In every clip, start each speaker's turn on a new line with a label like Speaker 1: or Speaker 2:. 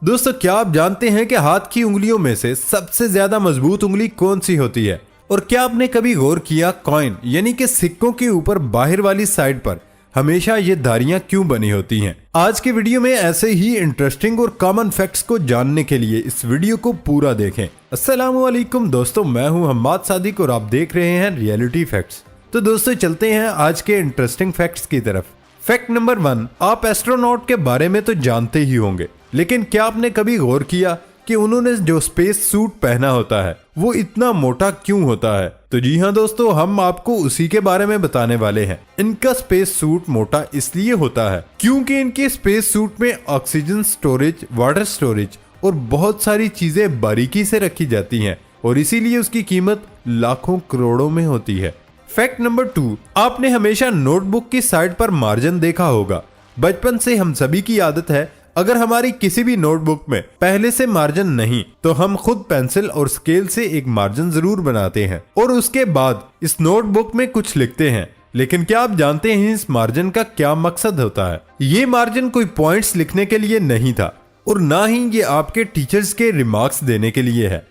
Speaker 1: दोस्तों, क्या आप जानते हैं कि हाथ की उंगलियों में से सबसे ज्यादा मजबूत उंगली कौन सी होती है? और क्या आपने कभी गौर किया कॉइन यानी कि सिक्कों के ऊपर बाहर वाली साइड पर हमेशा ये धारियां क्यों बनी होती हैं? आज के वीडियो में ऐसे ही इंटरेस्टिंग और कॉमन फैक्ट्स को जानने के लिए इस वीडियो को पूरा देखें। अस्सलाम वालेकुम दोस्तों, मैं हूं हम्माद सादिक और आप देख रहे हैं रियलिटी फैक्ट्स। तो दोस्तों चलते हैं आज के इंटरेस्टिंग फैक्ट्स की तरफ। फैक्ट नंबर 1, आप एस्ट्रोनॉट के बारे में तो जानते ही होंगे, लेकिन क्या आपने कभी गौर किया कि उन्होंने जो स्पेस सूट पहना होता है वो इतना मोटा क्यों होता है? तो जी हाँ दोस्तों, हम आपको उसी के बारे में बताने वाले हैं। इनका स्पेस सूट मोटा इसलिए होता है क्योंकि इनके स्पेस सूट में ऑक्सीजन स्टोरेज, वाटर स्टोरेज और बहुत सारी चीजें बारीकी से रखी जाती हैं और इसीलिए उसकी कीमत लाखों करोड़ों में होती है। फैक्ट नंबर 2, आपने हमेशा नोटबुक की साइड पर मार्जिन देखा होगा। बचपन से हम सभी की आदत है, अगर हमारी किसी भी नोटबुक में पहले से मार्जिन नहीं तो हम खुद पेंसिल और स्केल से एक मार्जिन जरूर बनाते हैं और उसके बाद इस नोटबुक में कुछ लिखते हैं। लेकिन क्या आप जानते हैं इस मार्जिन का क्या मकसद होता है? ये मार्जिन कोई पॉइंट्स लिखने के लिए नहीं था और ना ही ये आपके टीचर्स के रिमार्क्स देने के लिए है।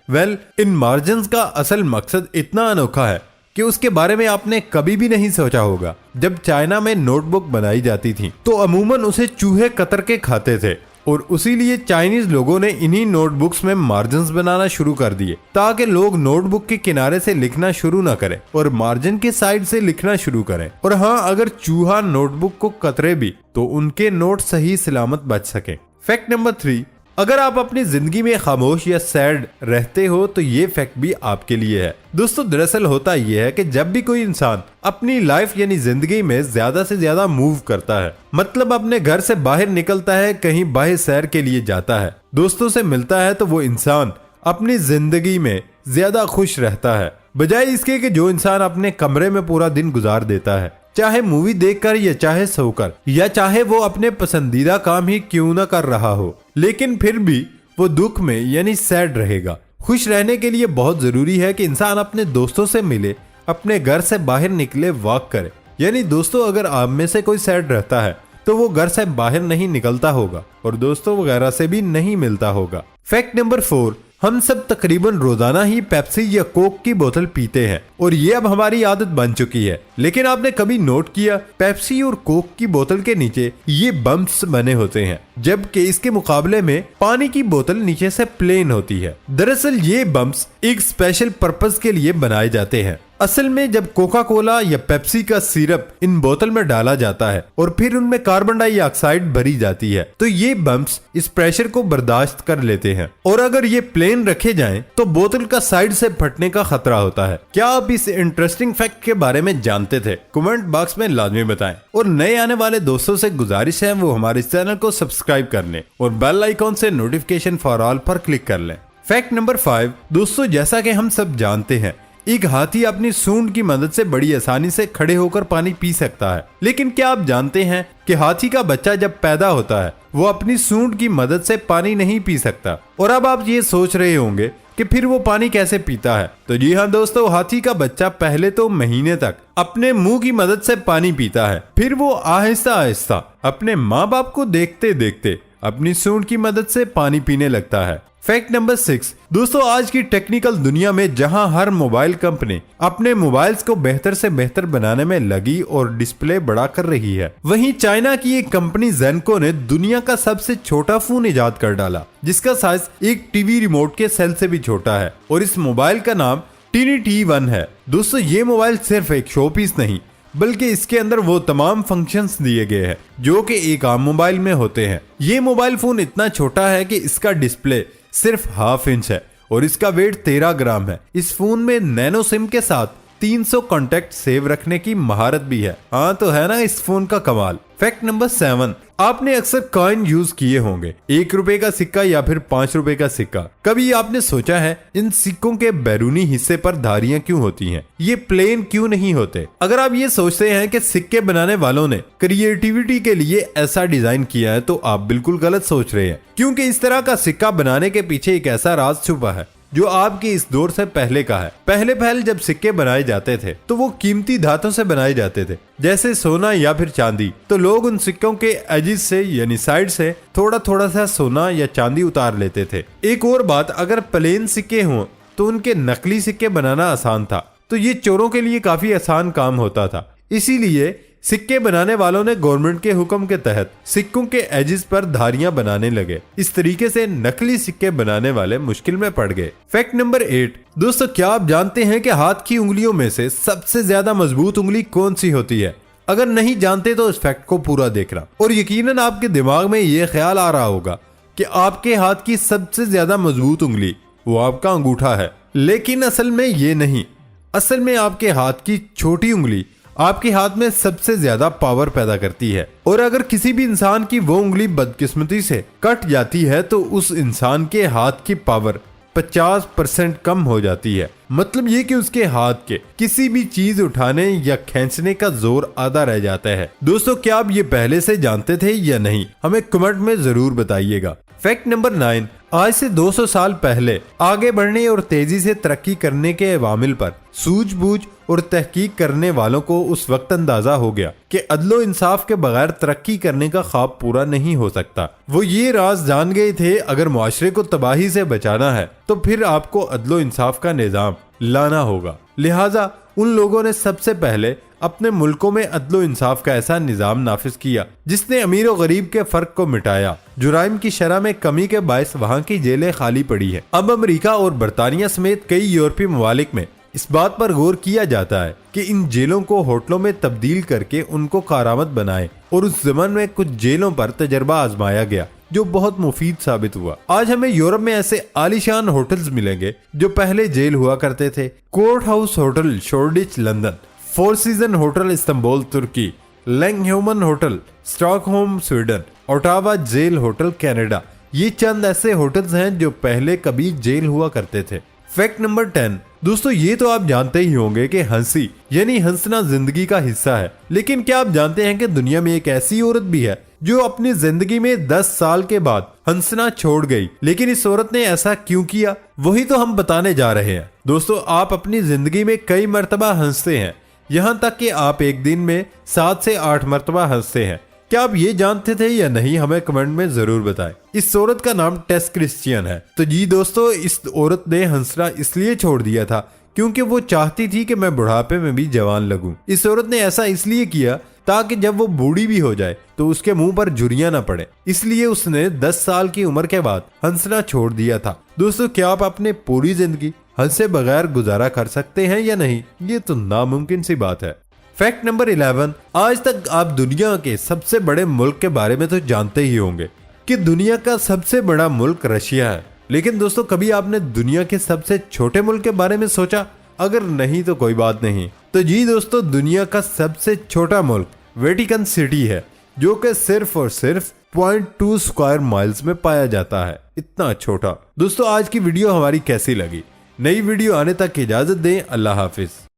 Speaker 1: इन मार्जिन का असल मकसद इतना अनोखा है कि उसके बारे में आपने कभी भी नहीं सोचा होगा। जब चाइना में नोटबुक बनाई जाती थी तो अमूमन उसे चूहे कतर के खाते थे और उसीलिए चाइनीज लोगों ने इन्हीं नोटबुक्स में मार्जिन्स बनाना शुरू कर दिए ताकि लोग नोटबुक के किनारे से लिखना शुरू न करें और मार्जिन के साइड से लिखना शुरू करें। और हाँ, अगर चूहा नोटबुक को कतरे भी तो उनके नोट सही सलामत बच सके। फैक्ट नंबर 3, अगर आप अपनी जिंदगी में खामोश या सैड रहते हो तो ये फैक्ट भी आपके लिए है। दोस्तों दरअसल होता यह है कि जब भी कोई इंसान अपनी लाइफ यानी जिंदगी में ज्यादा से ज्यादा मूव करता है, मतलब अपने घर से बाहर निकलता है, कहीं बाहर सैर के लिए जाता है, दोस्तों से मिलता है, तो वो इंसान अपनी जिंदगी में ज्यादा खुश रहता है बजाय इसके कि जो इंसान अपने कमरे में पूरा दिन गुजार देता है, चाहे मूवी देखकर या चाहे सोकर या चाहे वो अपने पसंदीदा काम ही क्यों न कर रहा हो, लेकिन फिर भी वो दुख में यानी सैड रहेगा। खुश रहने के लिए बहुत जरूरी है कि इंसान अपने दोस्तों से मिले, अपने घर से बाहर निकले, वॉक करे। यानी दोस्तों अगर आप में से कोई सैड रहता है तो वो घर से बाहर नहीं निकलता होगा और दोस्तों वगैरह से भी नहीं मिलता होगा। फैक्ट नंबर 4, हम सब तकरीबन रोजाना ही पेप्सी या कोक की बोतल पीते हैं और ये अब हमारी आदत बन चुकी है। लेकिन आपने कभी नोट किया पेप्सी और कोक की बोतल के नीचे ये बम्प्स बने होते हैं, जबकि इसके मुकाबले में पानी की बोतल नीचे से प्लेन होती है। दरअसल ये बम्प्स एक स्पेशल पर्पस के लिए बनाए जाते हैं। असल में जब कोका कोला या पेप्सी का सिरप इन बोतल में डाला जाता है और फिर उनमें कार्बन डाइऑक्साइड भरी जाती है तो ये बम्प्स इस प्रेशर को बर्दाश्त कर लेते हैं और अगर ये प्लेन रखे जाएं तो बोतल का साइड से फटने का खतरा होता है। क्या आप इस इंटरेस्टिंग फैक्ट के बारे में जानते थे? कमेंट बॉक्स में लाजमी बताएं और नए आने वाले दोस्तों से गुजारिश है वो हमारे चैनल को सब्सक्राइब कर लें और बेल आइकॉन से नोटिफिकेशन फॉर ऑल पर क्लिक कर लें। फैक्ट नंबर 5, दोस्तों जैसा कि हम सब जानते हैं एक हाथी अपनी सूंड की मदद से बड़ी आसानी से खड़े होकर पानी पी सकता है, लेकिन क्या आप जानते हैं कि हाथी का बच्चा जब पैदा होता है वो अपनी सूंड की मदद से पानी नहीं पी सकता? और अब आप ये सोच रहे होंगे कि फिर वो पानी कैसे पीता है? तो जी हाँ दोस्तों, हाथी का बच्चा पहले तो महीने तक अपने मुंह की मदद से पानी पीता है, फिर वो आहिस्ता आहिस्ता अपने माँ बाप को देखते देखते अपनी सूंड की मदद से पानी पीने लगता है। फैक्ट नंबर 6, दोस्तों आज की टेक्निकल दुनिया में जहां हर मोबाइल कंपनी अपने मोबाइल्स को बेहतर से बेहतर बनाने में लगी और डिस्प्ले बड़ा कर रही है, वहीं चाइना की एक कंपनी जेनको ने दुनिया का सबसे छोटा फोन इजाद कर डाला जिसका साइज एक टीवी रिमोट के सेल से भी छोटा है और इस मोबाइल का नाम टीनी T1 है। दोस्तों ये मोबाइल सिर्फ एक शो पीस नहीं बल्कि इसके अंदर वो तमाम फंक्शंस दिए गए हैं जो कि एक आम मोबाइल में होते हैं। ये मोबाइल फोन इतना छोटा है कि इसका डिस्प्ले सिर्फ 1/2 इंच है और इसका वेट 13 ग्राम है। इस फोन में नैनो सिम के साथ 300 कॉन्टेक्ट सेव रखने की महारत भी है। हाँ तो है ना इस फोन का कमाल। फैक्ट नंबर 7, आपने अक्सर कॉइन यूज किए होंगे, 1 रुपए का सिक्का या फिर 5 रुपए का सिक्का। कभी आपने सोचा है इन सिक्कों के बैरूनी हिस्से पर धारियां क्यों होती हैं? ये प्लेन क्यों नहीं होते? अगर आप ये सोचते हैं कि सिक्के बनाने वालों ने क्रिएटिविटी के लिए ऐसा डिजाइन किया है तो आप बिल्कुल गलत सोच रहे हैं, क्योंकि इस तरह का सिक्का बनाने के पीछे एक ऐसा राज छुपा है जो आपके इस दौर से पहले का है। पहले जब सिक्के बनाए जाते थे तो वो कीमती धातों से बनाए जाते थे, जैसे सोना या फिर चांदी। तो लोग उन सिक्कों के एजिस से यानी साइड से थोड़ा सा सोना या चांदी उतार लेते थे। एक और बात, अगर प्लेन सिक्के हों तो उनके नकली सिक्के बनाना आसान था, तो ये चोरों के लिए काफी आसान काम होता था। इसीलिए सिक्के बनाने वालों ने गवर्नमेंट के हुक्म के तहत सिक्कों के एजिस पर धारियां बनाने लगे। इस तरीके से नकली सिक्के बनाने वाले मुश्किल में पड़ गए। फैक्ट नंबर 8, दोस्तों क्या आप जानते हैं कि हाथ की उंगलियों में से सबसे ज्यादा मजबूत उंगली कौन सी होती है? अगर नहीं जानते तो इस फैक्ट को पूरा देखना, और यकीनन आपके दिमाग में ये ख्याल आ रहा होगा कि आपके हाथ की सबसे ज्यादा मजबूत उंगली वो आपका अंगूठा है, लेकिन असल में ये नहीं। असल में आपके हाथ की छोटी उंगली आपके हाथ में सबसे ज्यादा पावर पैदा करती है, और अगर किसी भी इंसान की वो उंगली बदकिस्मती से कट जाती है तो उस इंसान के हाथ की पावर 50% कम हो जाती है। मतलब ये कि उसके हाथ के किसी भी चीज उठाने या खींचने का जोर आधा रह जाता है। दोस्तों क्या आप ये पहले से जानते थे या नहीं? हमें कमेंट में जरूर बताइएगा। फैक्ट नंबर 9, आज से 200 साल पहले आगे बढ़ने और तेजी से तरक्की करने के अवामिल पर सूझबूझ और तहकीक करने वालों को उस वक्त अंदाजा हो गया कि अदलो इंसाफ के बगैर तरक्की करने का ख्वाब पूरा नहीं हो सकता। वो ये राज जान गए थे, अगर मुआशरे को तबाही से बचाना है तो फिर आपको अदलो इंसाफ का निजाम लाना होगा। लिहाजा उन लोगों ने सबसे पहले अपने मुल्कों में अदलो इंसाफ का ऐसा निजाम नाफिज किया जिसने अमीर और गरीब के फर्क को मिटाया। जुराइम की शरह में कमी के बायस वहाँ की जेलें खाली पड़ी है। अब अमेरिका और बरतानिया समेत कई यूरोपीय ममालिक में इस बात पर गौर किया जाता है कि इन जेलों को होटलों में तब्दील करके उनको कारामद बनाए, और उस जमाने में कुछ जेलों पर तजर्बा आजमाया गया जो बहुत मुफीद साबित हुआ। आज हमें यूरोप में ऐसे आलीशान होटल्स मिलेंगे जो पहले जेल हुआ करते थे। Court house hotel Shoreditch London, four season hotel Istanbul Turkey, Langholmen hotel Stockholm Sweden, Ottawa jail hotel Canada, ये चंद ऐसे होटल्स हैं जो पहले कभी जेल हुआ करते थे। फैक्ट नंबर 10, दोस्तों ये तो आप जानते ही होंगे कि हंसी यानी हंसना जिंदगी का हिस्सा है, लेकिन क्या आप जानते हैं कि दुनिया में एक ऐसी औरत भी है जो अपनी जिंदगी में 10 साल के बाद हंसना छोड़ गई? लेकिन इस औरत ने ऐसा क्यों किया, वही तो हम बताने जा रहे हैं। दोस्तों आप अपनी जिंदगी में कई मर्तबा हंसते हैं, यहाँ तक कि आप एक दिन में 7 से 8 मर्तबा हंसते हैं। क्या आप ये जानते थे या नहीं? हमें कमेंट में जरूर बताएं। इस औरत का नाम टेस क्रिश्चियन है। तो जी दोस्तों, इस औरत ने हंसना इसलिए छोड़ दिया था क्योंकि वो चाहती थी कि मैं बुढ़ापे में भी जवान लगूं। इस औरत ने ऐसा इसलिए किया ताकि जब वो बूढ़ी भी हो जाए तो उसके मुंह पर झुर्रियां ना पड़े, इसलिए उसने 10 साल की उम्र के बाद हंसना छोड़ दिया था। दोस्तों क्या आप अपने पूरी जिंदगी हंसे बगैर गुजारा कर सकते हैं या नहीं? ये तो नामुमकिन सी बात है। फैक्ट नंबर 11, आज तक आप दुनिया के सबसे बड़े मुल्क के बारे में तो जानते ही होंगे कि दुनिया का सबसे बड़ा मुल्क रशिया है, लेकिन दोस्तों कभी आपने दुनिया के सबसे छोटे मुल्क के बारे में सोचा? अगर नहीं तो कोई बात नहीं। तो जी दोस्तों, दुनिया का सबसे छोटा मुल्क वेटिकन सिटी है, जो कि सिर्फ और सिर्फ 0.2 स्क्वायर माइल्स में पाया जाता है। इतना छोटा। दोस्तों आज की वीडियो हमारी कैसी लगी? नई वीडियो आने तक इजाजत दें। अल्लाह हाफिज।